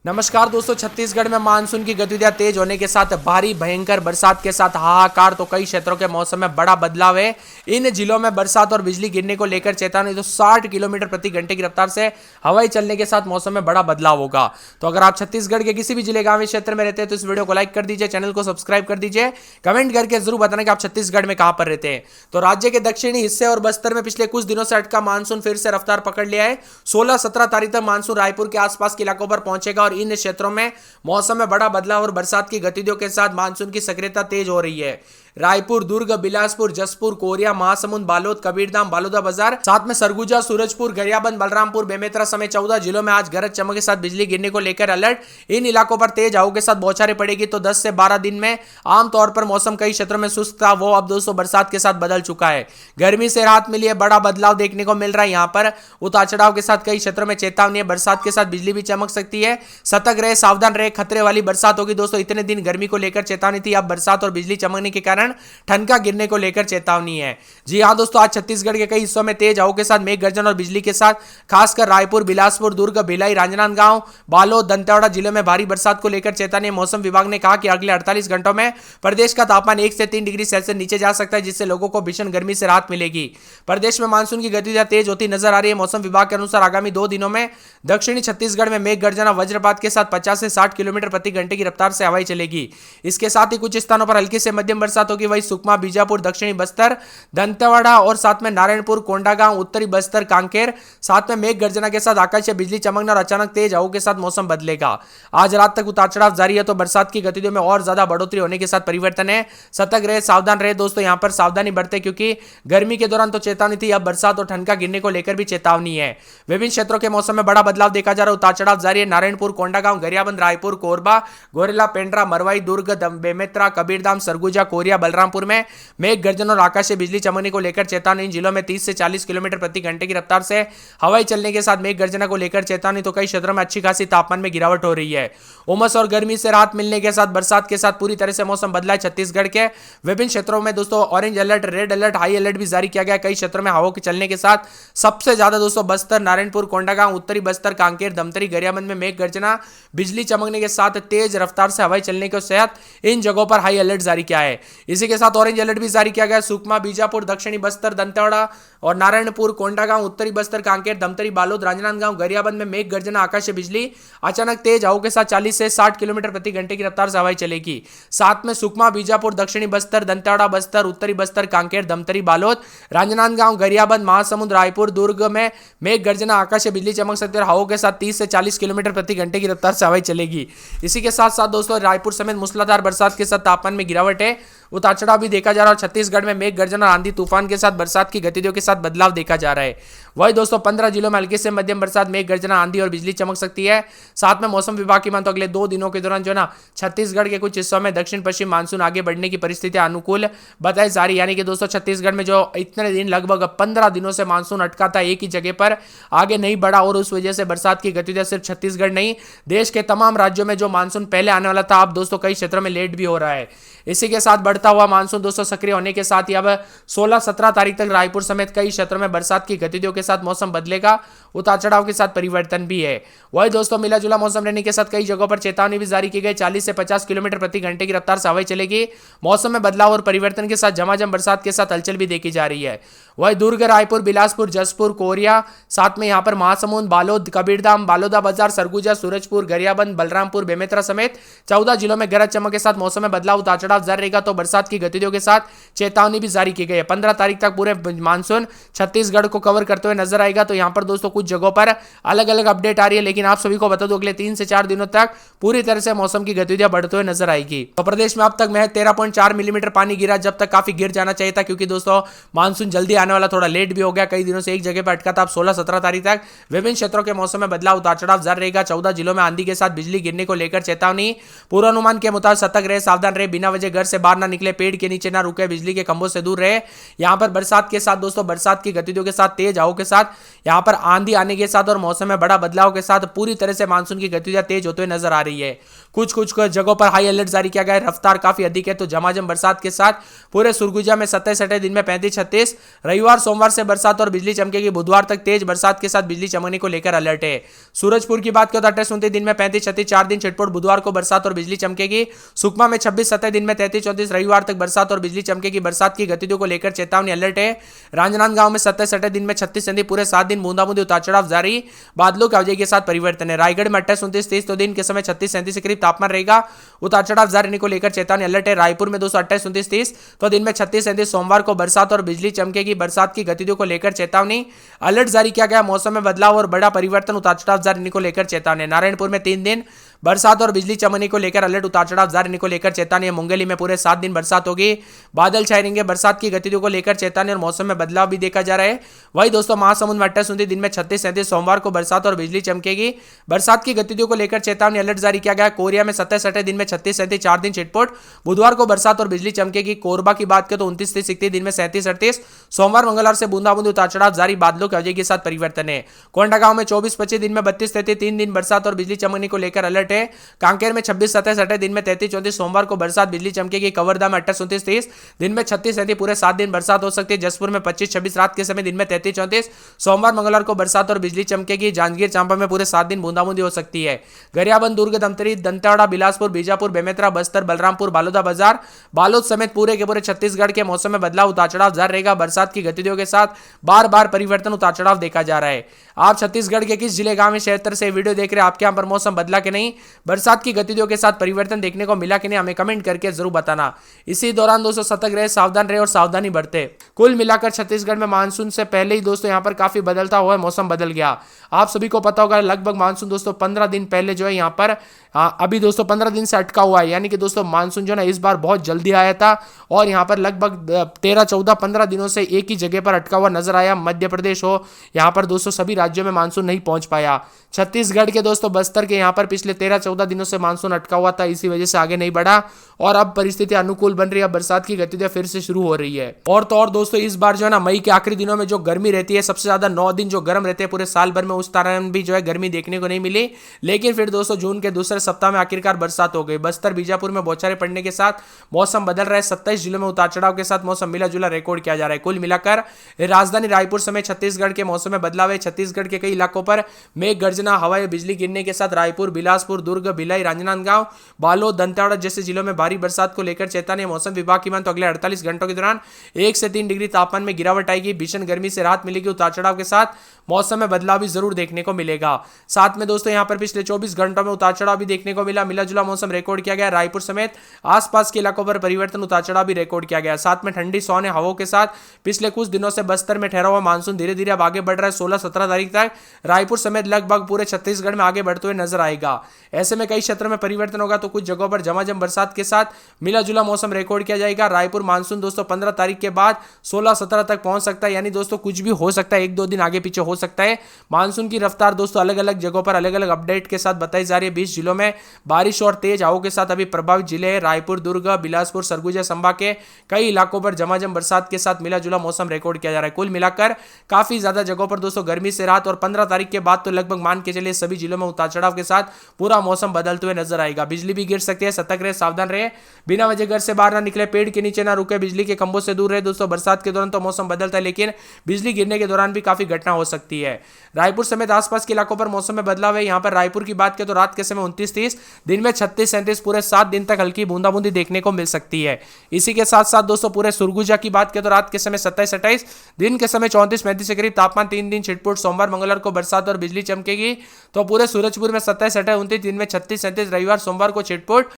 नमस्कार दोस्तों, छत्तीसगढ़ में मानसून की गतिविधियां तेज होने के साथ भारी भयंकर बरसात के साथ हाहाकार तो कई क्षेत्रों के मौसम में बड़ा बदलाव है। इन जिलों में बरसात और बिजली गिरने को लेकर चेतावनी। तो 60 किलोमीटर प्रति घंटे की रफ्तार से हवाई चलने के साथ मौसम में बड़ा बदलाव होगा। तो अगर आप छत्तीसगढ़ के किसी भी जिले गांव क्षेत्र में रहते हैं तो इस वीडियो को लाइक कर दीजिए, चैनल को सब्सक्राइब कर दीजिए, कमेंट करके जरूर बताना कि आप छत्तीसगढ़ में कहां पर रहते हैं। तो राज्य के दक्षिणी हिस्से और बस्तर में पिछले कुछ दिनों से अटका मानसून फिर से रफ्तार पकड़ लिया है। 16-17 तारीख तक मानसून रायपुर के आसपास के इलाकों पर पहुंचेगा और इन क्षेत्रों में मौसम में बड़ा बदलाव और बरसात की गतिविधियों के साथ मानसून की सक्रियता तेज हो रही है। रायपुर, दुर्ग, बिलासपुर, जसपुर, कोरिया, महासमुंद, बालोद, कबीरधाम, बालोदाबाजार, साथ में सरगुजा, सूरजपुर, गरियाबंद, बलरामपुर, बेमेतरा समेत 14 जिलों में आज गरज चमक के साथ बिजली गिरने को लेकर अलर्ट। इन इलाकों पर तेज हवाओं के साथ बौछारें पड़ेगी। तो 10 से 12 दिन में आमतौर पर मौसम कई क्षेत्रों में शुष्क था, वो अब दोस्तों बरसात के साथ बदल चुका है। गर्मी से राहत मिली है, बड़ा बदलाव देखने को मिल रहा है। यहाँ पर उतार चढ़ाव के साथ कई क्षेत्रों में चेतावनी है, बरसात के साथ बिजली भी चमक सकती है। सतर्क रहे, सावधान रहे, खतरे वाली बरसात होगी। दोस्तों इतने दिन गर्मी को लेकर चेतावनी थी, अब बरसात और बिजली चमकने के कारण ठनका गिरने को लेकर चेतावनी है। जी हां दोस्तों, आज छत्तीसगढ़ के कई हिस्सों में तेज हवाओं के साथ मेघ गर्जन और बिजली के साथ खासकर रायपुर, बिलासपुर, दुर्ग, भिलाई, राजनांदगांव, बालोद, दंतेवाड़ा जिले में भारी बरसात को लेकर चेतावनी। मौसम विभाग ने कहा कि अगले 48 घंटों में प्रदेश का तापमान 1 से 3 डिग्री सेल्सियस नीचे जा सकता है, जिससे लोगों को भीषण गर्मी से राहत मिलेगी। प्रदेश में मानसून की गतिविधियां तेज होती नजर आ रही है। मौसम विभाग के अनुसार आगामी 2 दिनों में दक्षिणी छत्तीसगढ़ में मेघ गर्जना वज्रपात के साथ 50 से 60 किलोमीटर प्रति घंटे की रफ्तार से हवाएं चलेगी। इसके साथ ही कुछ स्थानों पर हल्की से मध्यम बरसात होगी। वहीं सुकमा, बीजापुर, दक्षिणी बस्तर, दंतेवाड़ा और साथ में नारायणपुर, कोंडागांव, उत्तरी बस्तर, कांकेर, साथ में मेघ गर्जना के साथ आकाशीय बिजली चमकना और अचानक तेज हवाओं के साथ मौसम बदलेगा। आज रात तक उतार चढ़ाव जारी है, तो बरसात की गतिविधियों में और ज्यादा बढ़ोतरी होने के साथ परिवर्तन है। सतर्क रहे, सावधान रहे दोस्तों, यहां पर सावधानी बरते क्योंकि गर्मी के दौरान तो चेतावनी थी, अब बरसात और ठंड का गिरने को लेकर भी चेतावनी है। विभिन्न क्षेत्रों के मौसम में बड़ा बदलाव देखा जा रहा है, उतार चढ़ाव जारी है। नारायणपुर, कोंडागांव, गरियाबंद, रायपुर, कोरबा, गोरेला, पेंड्रा, मरवाई, दुर्ग, बेमेतरा, कबीरधाम, सरगुजा, कोरिया, बलरामपुर में मेघ गर्जन और आकाशीय बिजली चमकने को लेकर चेतावनी। इन जिलों में 30 से 40 किलोमीटर प्रति घंटे की रफ्तार से हवाई चलने के साथ मेघ गर्जना को लेकर चेतावनी। तो कई क्षेत्रों में अच्छी खासी तापमान में गिरावट हो रही है। उमस और गर्मी से राहत मिलने के साथ बरसात के साथ पूरी तरह से मौसम बदला है। छत्तीसगढ़ के विभिन्न क्षेत्रों में दोस्तों orange alert, red alert, high alert भी जारी किया गया। कई क्षेत्रों में हवाओं के चलने के साथ सबसे ज्यादा दोस्तों बस्तर, नारायणपुर, कोंडागांव, उत्तरी बस्तर, कांकेर, धमतरी, गरियाबंद में मेघ गर्जना, बिजली चमकने के साथ तेज रफ्तार से हवाई चलने के साथ इन जगहों पर हाई अलर्ट जारी किया है। इसी के साथ ऑरेंज अलर्ट भी जारी किया गया। सुकमा, बीजापुर, दक्षिणी बस्तर, दंतेवाड़ा और नारायणपुर, कोंडागांव, उत्तरी बस्तर, कांकेर, धमतरी, बालोद, राजनांदगांव, गरियाबंद में मेघ गर्जना, आकाशीय बिजली, अचानक तेज हवाओं के साथ 40 से 60 किलोमीटर प्रति घंटे की रफ्तार से हवाई चलेगी। साथ में सुकमा, बीजापुर, दक्षिणी बस्तर, दंतेवाड़ा बस्तर, उत्तरी बस्तर, कांकेर, धमतरी, बालोद, राजनांदगांव, गरियाबंद, महासमुंद, रायपुर, दुर्ग में मेघ गर्जना, आकाशीय बिजली चमक सकती है और हवाओं के साथ 30 से 40 किलोमीटर प्रति घंटे की रफ्तार से हवाई चलेगी। इसी के साथ साथ दोस्तों रायपुर समेत मूसलाधार बरसात के साथ तापमान में गिरावट है, उतार चढ़ाव भी देखा जा रहा है। छत्तीसगढ़ में मेघ गर्जन और आंधी तूफान के साथ बरसात की गतिविधियों के साथ बदलाव देखा जा रहा है। वही दोस्तों 15 जिलों में हल्की से मध्यम बरसात, मेघ गर्जना, आंधी और बिजली चमक सकती है। साथ में मौसम विभाग की माने तो अगले 2 दिनों के दौरान जो ना छत्तीसगढ़ के कुछ हिस्सों में दक्षिण पश्चिम मानसून आगे बढ़ने की परिस्थितियां अनुकूल बताई जा रही। यानी कि दोस्तों छत्तीसगढ़ में जो इतने दिन लगभग 15 दिनों से मानसून अटका था, एक ही जगह पर आगे नहीं बढ़ा और उस वजह से बरसात की गतिविधियां सिर्फ छत्तीसगढ़ नहीं देश के तमाम राज्यों में जो मानसून पहले आने वाला था, अब दोस्तों कई क्षेत्रों में लेट भी हो रहा है। इसी के साथ बढ़ता हुआ मानसून दोस्तों सक्रिय होने के साथ ही अब 16-17 तारीख तक रायपुर समेत कई क्षेत्रों में बरसात की गतिविधियों के साथ मौसम बदलेगा, उतार चढ़ाव के साथ परिवर्तन भी है। वही दोस्तों मिला जुला मौसम रहने के साथ कई जगहों पर चेतावनी भी जारी की गई। 40 से 50 किलोमीटर प्रति घंटे की रफ्तार से हवाई चलेगी। मौसम में बदलाव और परिवर्तन के साथ झमाझम बरसात के साथ हलचल भी देखी जा रही है। वही दुर्ग, रायपुर, बिलासपुर, जसपुर, कोरिया, साथ में यहाँ पर महासमुंद, बालोद, कबीरधाम, बालोदाबाजार, सरगुजा, सूरजपुर, गरियाबंद, बलरामपुर, बेमेतरा समेत 14 जिलों में गरज चमक के साथ मौसम में बदलाव, उतार चढ़ाव जारी रहेगा। तो बरसात की गतिविधियों के साथ चेतावनी भी जारी की गई है। 15 तारीख तक पूरे मानसून छत्तीसगढ़ को कवर करते हुए नजर आएगा। तो यहाँ पर दोस्तों कुछ जगहों पर अलग अलग अपडेट आ रही है, लेकिन आप सभी को बता दो अगले 3 से 4 दिनों तक पूरी तरह से मौसम की गतिविधियां बढ़ते हुए नजर आएगी। तो प्रदेश में अब तक महज 13.4 मिलीमीटर पानी गिरा, जब तक काफी गिर जाना चाहिए था, क्योंकि दोस्तों मानसून जल्दी आने वाला थोड़ा लेट भी हो गया। कई दिनों से एक जगह पर अटका था। अब 16-17 तारीख तक विभिन्न क्षेत्रों के मौसम में बदलाव, उतार चढ़ाव जारी रहेगा। 14 जिलों में आंधी के साथ बिजली गिरने को लेकर चेतावनी। पूर्वानुमान के मुताबिक सतर्क रहे, सावधान रहे, बिना वजह घर से बाहर ना निकले, पेड़ के नीचे ना रुके, बिजली के खंभों से दूर रहे। यहां पर बरसात के साथ दोस्तों बरसात की गतिविधियों के साथ तेज हवाओं के के साथ यहाँ पर आंधी आने के साथ और मौसम में बड़ा बदलाव के साथ पूरी तरह से मानसून की गतिविधियां तेज होते हुए नजर आ रही है। कुछ कुछ जगहों पर हाई अलर्ट जारी किया गया है, रफ्तार काफी अधिक है। तो झमाझम बरसात के साथ पूरे सरगुजा में 27-28, दिन में 35-36, रविवार सोमवार से बरसात और बिजली चमकेगी। बुधवार तक तेज बरसात के साथ बिजली चमकने को लेकर अलर्ट है। सूरजपुर की बात करें तो 28-29, दिन में 35-36, 4 दिन छिटपुट। बुधवार को बरसात और बिजली चमकेगी। सुकमा में 26-27, दिन में 33-34, रविवार तक बरसात और बिजली चमकेगी। बरसात की गतिविधियों को लेकर चेतावनी अलर्ट है। राजनांदगांव में 27-28, दिन में 36, पूरे 7 दिन बूंदाबूंदी उतार चढ़ाव जारी, बादलों की आवाजाही के साथ परिवर्तन है। रायगढ़ में 28-29, 30, तो दिन के समय 36-37 के करीब तापमान रहेगा। उतार चढ़ाव जारी रहने को लेकर चेतावनी अलर्ट है। रायपुर में 28-29, 30, तो दिन में 36-37, सोमवार को बरसात और बिजली चमकेगी। बरसात की गतिविधियों को लेकर चेतावनी अलर्ट जारी किया गया। मौसम में बदलाव और बड़ा परिवर्तन, उतार चढ़ाव जारी रहने को लेकर चेतावनी। नारायणपुर में 3 दिन बरसात और बिजली चमकने को लेकर अलर्ट, उतार चढ़ाव जारी रहने को लेकर चेतावनी। मुंगेली में पूरे 7 दिन बरसात होगी, बादल छाए रहेंगे। बरसात की गतिविधियों को लेकर चेतावनी और मौसम में बदलाव भी देखा जा रहा है। वही दोस्तों महासमुंद में 28-29, दिन में 36-37, सोमवार को बरसात और बिजली चमकेगी। बरसात की गतिविधियों को लेकर चेतावनी अलर्ट जारी किया गया। कोरिया में 27-28, दिन में 36-37, 4 दिन छिटपुट। बुधवार को बरसात और बिजली चमकेगी। कोरबा की बात करें तो 29-30, दिन में 37-38, सोमवार मंगलवार से बूंदाबूंदी उतार चढ़ाव जारी, बादलों की आवाजाही के साथ परिवर्तन है। कोंडागांव में 24-25, दिन में 32-33, 3 दिन बरसात और बिजली चमकने को लेकर अलर्ट है। कांकेर में 26-27, दिन में 33-34, सोमवार को बरसात बिजली चमकेगी। कवर्धा में 28-29, 30, दिन में 36-37, पूरे 7 दिन बरसात हो सकती है। जसपुर में 25-26, रात के समय दिन में 33-34, सोमवार मंगलवार को बरसात और बिजली चमकेगी। जांजगीर चांपा में पूरे 7 दिन बूंदाबूंदी हो सकती है। गरियाबंद, दुर्ग, धमतरी, दंतेवाड़ा, बिलासपुर, बीजापुर, बेमेतरा, बस्तर, बलरामपुर, बालोदा बाजार, बालोद समेत पूरे के पूरे छत्तीसगढ़ के मौसम में बदलाव, उतार चढ़ाव जारी रहेगा। बरसात की गतिविधियों के साथ बार बार परिवर्तन, उतार चढ़ाव देखा जा रहा है। आप छत्तीसगढ़ के किस जिले, गांव, क्षेत्र से वीडियो देख रहे हैं? आपके यहां पर मौसम बदला कि नहीं? बरसात की गतिविधियों के साथ परिवर्तन देखने को मिला कि नहीं? हमें कमेंट करके जरूर बताना। इसी दौरान दोस्तों सतर्क रहे, सावधान रहे और सावधानी बरते। कुल मिलाकर छत्तीसगढ़ में मानसून से पहले ही दोस्तों यहां पर काफी बदलता हुआ मौसम बदल गया। आप सभी को पता होगा लगभग मानसून दोस्तों 15 दिन पहले जो है यहां पर अभी दोस्तों 15 दिन से अटका हुआ है। यानी कि दोस्तों मानसून जो है इस बार बहुत जल्दी आया था और यहां पर लगभग 13, 14, 15 दिनों से एक ही जगह पर अटका हुआ नजर आया। मध्य प्रदेश हो, यहां पर दोस्तों सभी राज्यों में मानसून नहीं पहुंच पाया। छत्तीसगढ़ के दोस्तों बस्तर के यहां पर पिछले 13-14 दिनों से मानसून अटका हुआ था, इसी वजह से आगे नहीं बढ़ा और अब परिस्थिति अनुकूल बन रही है। बरसात की गतिविधियां फिर से शुरू हो रही है। और तो और दोस्तों इस बार जो है ना मई के आखिरी दिनों में जो गर्मी रहती है, सबसे ज्यादा 9 दिन जो गर्म रहते हैं पूरे साल भर में, उस तरह भी जो है गर्मी देखने को नहीं मिली। लेकिन फिर दोस्तों जून के दूसरे सप्ताह में आखिरकार बरसात हो गई। बस्तर, बीजापुर में बौछारें पड़ने के साथ मौसम बदल रहा है। 27 जिलों में उतार चढ़ाव के साथ मौसम मिला जुला रिकॉर्ड किया जा रहा है। कुल मिलाकर राजधानी रायपुर समेत छत्तीसगढ़ के मौसम में बदलाव है। छत्तीसगढ़ के कई इलाकों पर मेघ गर्जना, हवाएं, बिजली गिरने के साथ रायपुर, बिलासपुर, दुर्ग, भिलाई, राजनांदगांव, बालोद, दंतेवाड़ा जैसे जिलों में भारी बरसात को लेकर चेतावनी। मौसम विभाग की मान तो अगले 48 घंटों के दौरान 1 से 3 डिग्री तापमान में गिरावट आएगी। भीषण गर्मी से राहत मिलेगी। उतार चढ़ाव के साथ मौसम में बदलाव भी जरूर देखने को मिलेगा। साथ में दोस्तों यहां पर पिछले 24 घंटों में उतार चढ़ाव भी देखने को मिला जुला मौसम रिकॉर्ड किया गया। रायपुर समेत आसपास के इलाकों पर परिवर्तन, उतार चढ़ाव भी रिकॉर्ड किया गया। साथ में ठंडी सौने हवाओं के साथ पिछले कुछ दिनों से बस्तर में ठहरा हुआ मानसून धीरे धीरे अब आगे बढ़ रहा है। 16-17 तारीख तक रायपुर समेत लगभग पूरे छत्तीसगढ़ में आगे बढ़ते हुए नजर आएगा। ऐसे में कई क्षेत्रों में परिवर्तन होगा तो कुछ जगहों पर झमाझम बरसात के साथ मिला जुला मौसम रिकॉर्ड किया जाएगा। रायपुर मानसून दोस्तों 15 तारीख के बाद 16-17 तक पहुंच सकता है। यानी दोस्तों कुछ भी हो सकता है, 1-2 दिन आगे पीछे हो सकता है। मानसून की रफ्तार दोस्तों अलग अलग जगहों पर अलग अलग अपडेट के साथ बताई जा रही है। 20 जिलों में बारिश और तेज हवाओं के साथ अभी प्रभावित जिले हैं। रायपुर, दुर्ग, बिलासपुर, सरगुजा संभाग के कई इलाकों पर झमाझम बरसात के साथ मिला जुला मौसम रिकॉर्ड किया जा रहा है। कुल मिलाकर काफी ज्यादा जगहों पर दोस्तों गर्मी से राहत और 15 तारीख के बाद तो लगभग मान के चलिए सभी जिलों में उतार चढ़ाव के साथ पूरा मौसम बदलते हुए नजर आएगा। बिजली भी गिर सकती है, सतर्क रहे, सावधान रहे, बिना वजह घर से बाहर ना निकले, पेड़ के नीचे ना रुके, बिजली के खंभों से दूर रहे। दोस्तों बरसात के दौरान तो मौसम बदलता है लेकिन बिजली गिरने के दौरान भी काफी घटना हो सकती है। रायपुर समेत आसपास के इलाकों पर मौसम में बदलाव है। यहां पर रायपुर की बात करें तो रात के समय 29-30, दिन में 36-37, पूरे 7 दिन तक हल्की बूंदाबूंदी देखने को मिल सकती है। इसी के साथ साथ दोस्तों पूरे सुरगुजा की बात करें तो रात के समय 27-28, दिन के समय 34-35 के करीब तापमान, 3 दिन छिटपुट। सोमवार मंगलवार को बरसात और बिजली चमकेगी। तो पूरे सूरजपुर में 27-28, 29, दिन में 36-37, रविवार सोमवार को छिटपुट।